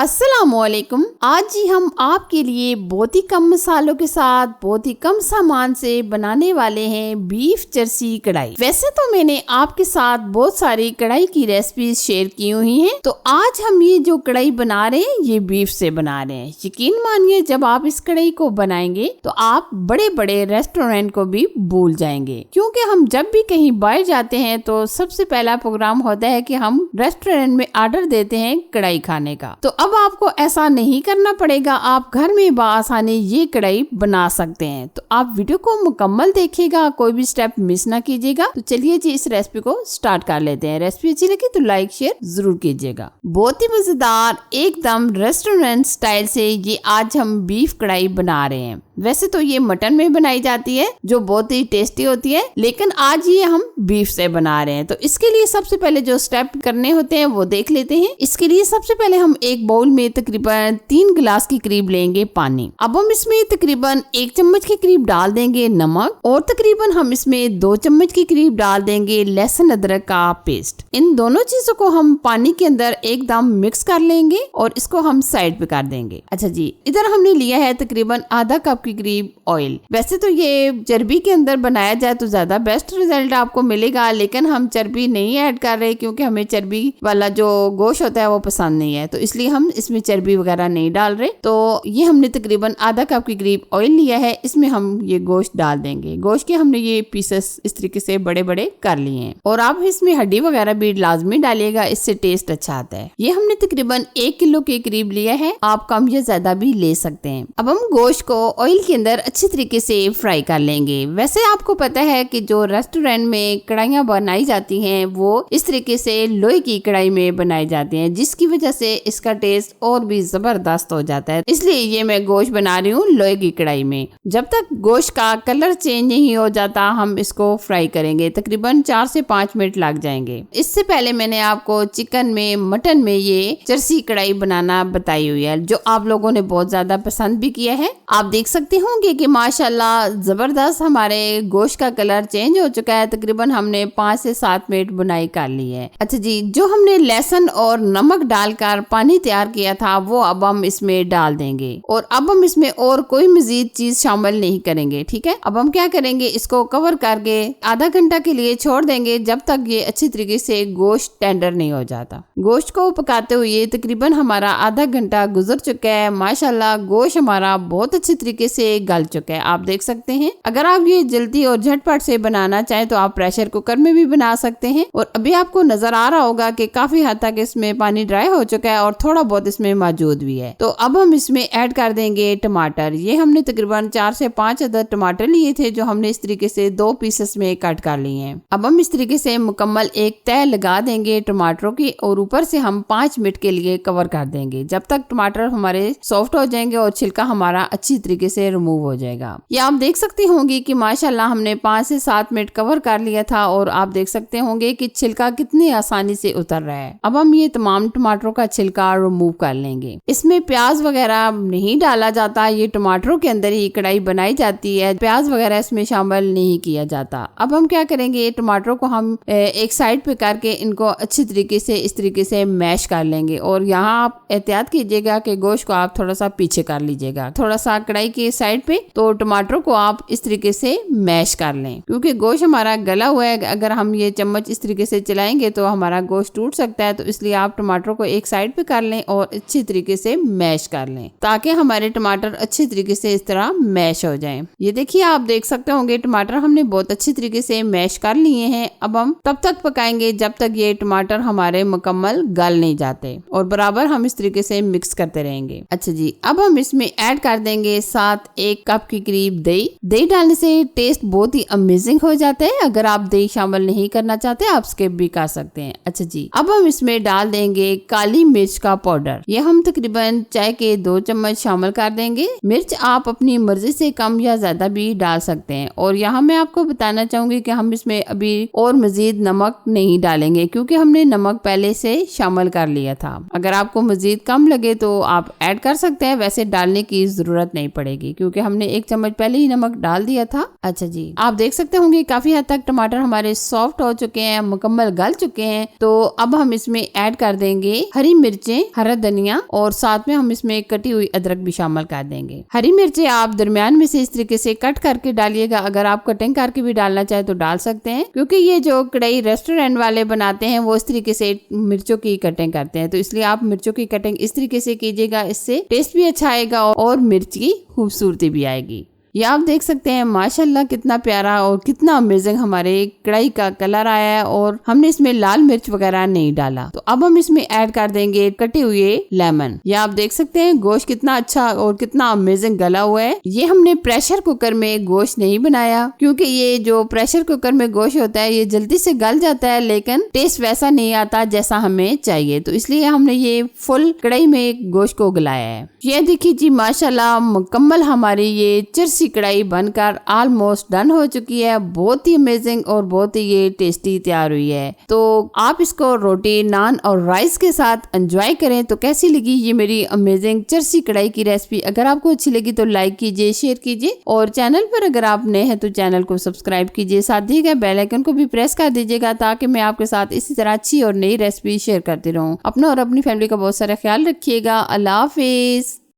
अस्सलामुअलैकुम। आज ही हम आपके लिए बहुत ही कम मसालों के साथ बहुत ही कम सामान से बनाने वाले हैं बीफ जर्सी कढ़ाई। वैसे तो मैंने आपके साथ बहुत सारी कढ़ाई की रेसिपीज शेयर की हुई हैं, तो आज हम ये जो कढ़ाई बना रहे हैं ये बीफ से बना रहे हैं। यकीन मानिए जब आप इस कढ़ाई को बनाएंगे तो आप बड़े बड़े रेस्टोरेंट को भी भूल जाएंगे, क्योंकि हम जब भी कहीं बाहर जाते हैं तो सबसे पहला प्रोग्राम होता है कि हम रेस्टोरेंट में ऑर्डर देते हैं कढ़ाई खाने का। तो अब आपको ऐसा नहीं करना पड़ेगा, आप घर में बआसानी ये कढ़ाई बना सकते हैं। तो आप वीडियो को मुकम्मल देखिएगा, कोई भी स्टेप मिस ना कीजिएगा। तो चलिए जी इस रेसिपी को स्टार्ट कर लेते हैं। रेसिपी अच्छी लगी तो लाइक शेयर जरूर कीजिएगा। बहुत ही मजेदार एकदम रेस्टोरेंट स्टाइल से ये आज हम बीफ कढ़ाई बना रहे हैं। वैसे तो ये मटन में बनाई जाती है जो बहुत ही टेस्टी होती है, लेकिन आज ये हम बीफ से बना रहे हैं। तो इसके लिए सबसे पहले जो स्टेप करने होते हैं वो देख लेते हैं। इसके लिए सबसे पहले हम एक बाउल में तकरीबन 3 गिलास के करीब लेंगे पानी। अब हम इसमें तकरीबन 1 चम्मच के करीब डाल देंगे नमक, और तकरीबन हम इसमें 2 चम्मच के करीब डाल देंगे लहसुन अदरक का पेस्ट। इन दोनों चीजों को हम पानी के अंदर एकदम मिक्स कर लेंगे और इसको हम साइड पे कर देंगे। अच्छा जी, इधर हमने लिया है तकरीबन आधा कप के करीब ऑयल। वैसे तो ये चर्बी के अंदर बनाया जाए तो ज्यादा बेस्ट रिजल्ट आपको मिलेगा, लेकिन हम चर्बी नहीं ऐड कर रहे क्योंकि हमें चर्बी वाला जो गोश्त होता है वो पसंद नहीं है, तो इसलिए हम इसमें चर्बी वगैरह नहीं डाल रहे। तो ये हमने तकरीबन आधा कप के करीब ऑयल लिया है, इसमें हम ये गोश्त डाल देंगे। गोश्त के हमने ये पीसेस इस तरीके से बड़े बड़े कर लिए हैं, और आप इसमें हड्डी वगैरह भी लाजमी डालिएगा, इससे टेस्ट अच्छा आता है। ये हमने तकरीबन 1 किलो के करीब लिया है, आप कम या ज्यादा भी ले सकते हैं। अब हम गोश्त को ऑयल के अंदर अच्छी तरीके से फ्राई कर लेंगे। वैसे आपको पता है कि जो रेस्टोरेंट में कढ़ाइयाँ बनाई जाती हैं वो इस तरीके से लोहे की कढ़ाई में बनाई जाती हैं, जिसकी वजह से इसका टेस्ट और भी जबरदस्त हो जाता है। इसलिए ये मैं गोश्त बना रही हूँ लोहे की कढ़ाई में। जब तक गोश्त का कलर चेंज नहीं हो जाता हम इसको फ्राई करेंगे, तकरीबन 4 से 5 मिनट लग जाएंगे। इससे पहले मैंने आपको चिकन में मटन में ये जर्सी कढ़ाई बनाना बताई हुई है, जो आप लोगों ने बहुत ज्यादा पसंद भी किया है। आप देख सकते होंगे कि माशाल्लाह जबरदस्त हमारे गोश्त का कलर चेंज हो चुका है। तकरीबन हमने 5 से 7 मिनट बुनाई कर ली है। अच्छा जी, जो हमने लहसुन और नमक डालकर पानी तैयार किया था वो अब हम इसमें डाल देंगे, और अब हम इसमें और कोई मजीद चीज शामिल नहीं करेंगे। ठीक है, अब हम क्या करेंगे, इसको कवर करके आधा घंटा के लिए छोड़ देंगे, जब तक ये अच्छी तरीके से गोश्त टेंडर नहीं हो जाता। गोश्त को पकाते हुए तकरीबन हमारा आधा घंटा गुजर चुका है। माशाल्लाह गोश्त हमारा बहुत अच्छी तरीके से गल चुका है, आप देख सकते हैं। अगर आप ये जल्दी और झटपट से बनाना चाहें तो आप प्रेशर कुकर में भी बना सकते हैं। और अभी आपको नजर आ रहा होगा कि काफी हद तक इसमें पानी ड्राई हो चुका है और थोड़ा बहुत इसमें मौजूद भी है। तो अब हम इसमें ऐड कर देंगे टमाटर। ये हमने तकरीबन 4 से 5 अदद टमाटर लिए थे, जो हमने इस तरीके से 2 पीसेस में कट कर लिए हैं। अब हम इस तरीके से मुकम्मल एक तह लगा देंगे टमाटरों की, और ऊपर से हम 5 मिनट के लिए कवर कर देंगे, जब तक टमाटर हमारे सॉफ्ट हो जाएंगे और छिलका हमारा अच्छी तरीके से रिमूव हो जाएगा। ये आप देख सकते होंगे कि माशाल्लाह हमने 5 से 7 मिनट कवर कर लिया था, और आप देख सकते होंगे कि छिलका कितनी आसानी से उतर रहा है। अब हम ये तमाम टमाटरों का छिलका रिमूव कर लेंगे। इसमें प्याज वगैरह नहीं डाला जाता, ये टमाटरों के अंदर ही कढ़ाई बनाई जाती है, प्याज वगैरह इसमें शामिल नहीं किया जाता। अब हम क्या करेंगे, टमाटरों को हम एक साइड पे करके इनको अच्छी तरीके से इस तरीके से मैश कर लेंगे, और यहाँ आप एहतियात कीजिएगा कि गोश्त को आप थोड़ा सा पीछे कर लीजिएगा, थोड़ा सा कढ़ाई के साइड पे। तो टमाटरों को आप इस तरीके से मैश कर लें, क्योंकि गोश्त हमारा गला हुआ है। अगर हम ये चम्मच इस तरीके से चलाएंगे तो हमारा गोश्त टूट सकता है, तो इसलिए आप टमाटरों को एक साइड पे कर लें और अच्छी तरीके से मैश कर लें, ताकि हमारे टमाटर अच्छी तरीके से इस तरह मैश हो जाएं। ये देखिए आप देख सकते होंगे टमाटर हमने बहुत अच्छी तरीके से मैश कर लिए हैं। अब हम तब तक पकाएंगे जब तक ये टमाटर हमारे मुकम्मल गल नहीं जाते, और बराबर हम इस तरीके से मिक्स करते रहेंगे। अच्छा जी, अब हम इसमें ऐड कर देंगे 1 कप के करीब दही। दही डालने से टेस्ट बहुत ही अमेजिंग हो जाता है। अगर आप दही शामिल नहीं करना चाहते आप स्किप भी कर सकते हैं। अच्छा जी, अब हम इसमें डाल देंगे काली मिर्च का पाउडर। ये हम तकरीबन चाय के 2 चम्मच शामिल कर देंगे। मिर्च आप अपनी मर्जी से कम या ज्यादा भी डाल सकते हैं, और यहाँ मैं आपको बताना चाहूंगी कि हम इसमें अभी और मजीद नमक नहीं डालेंगे, क्योंकि हमने नमक पहले से शामिल कर लिया था। अगर आपको मजीद कम लगे तो आप ऐड कर सकते हैं, वैसे डालने की जरूरत नहीं पड़ेगी। डालेंगे क्योंकि हमने 1 चम्मच पहले ही नमक डाल दिया था। अच्छा जी, आप देख सकते होंगे काफी हद तक टमाटर हमारे सॉफ्ट हो चुके हैं, मुकम्मल गल चुके हैं। तो अब हम इसमें ऐड कर देंगे हरी मिर्चें, हरा धनिया और साथ में हम इसमें कटी हुई अदरक भी शामिल कर देंगे। हरी मिर्चें आप दरमियान में से इस तरीके से कट करके डालिएगा। अगर आप कटिंग करके भी डालना चाहे तो डाल सकते हैं, क्योंकि ये जो कढ़ाई रेस्टोरेंट वाले बनाते हैं वो इस तरीके से मिर्चों की कटिंग करते हैं। तो इसलिए आप मिर्चों की कटिंग इस तरीके से कीजिएगा, इससे टेस्ट भी अच्छा आएगा और मिर्च की खूबसूरती भी आएगी। ये आप देख सकते हैं माशाल्लाह कितना प्यारा और कितना अमेजिंग हमारे कढ़ाई का कलर आया है और हमने इसमें लाल मिर्च वगैरह नहीं डाला। तो अब हम इसमें ऐड कर देंगे कटे हुए लेमन। ये आप देख सकते हैं गोश्त कितना अच्छा और कितना अमेजिंग गला हुआ है। ये हमने प्रेशर कुकर में गोश्त नहीं बनाया, क्योंकि ये जो प्रेशर कुकर में गोश्त होता है ये जल्दी से गल जाता है, लेकिन टेस्ट वैसा नहीं आता जैसा हमें चाहिए। तो इसलिए हमने ये फुल कढ़ाई में गोश्त को गलाया है। ये देखिए जी माशाल्लाह मुकम्मल हमारी ये चरसी कढ़ाई बनकर ऑलमोस्ट डन हो चुकी है। बहुत ही अमेजिंग और बहुत ही ये टेस्टी तैयार हुई है। तो आप इसको रोटी, नान और राइस के साथ एंजॉय करें। तो कैसी लगी ये मेरी अमेजिंग चरसी कढ़ाई की रेसिपी? अगर आपको अच्छी लगी तो लाइक कीजिए, शेयर कीजिए और चैनल पर अगर आप नए हैं तो चैनल को सब्सक्राइब कीजिए। साथ दिए गए बेल आइकन को भी प्रेस कर दीजिएगा ताकि मैं आपके साथ इसी तरह अच्छी और नई रेसिपी शेयर करती रहूं। अपना और अपनी फैमिली का बहुत सारा ख्याल रखिएगा। अल्लाह हाफिज।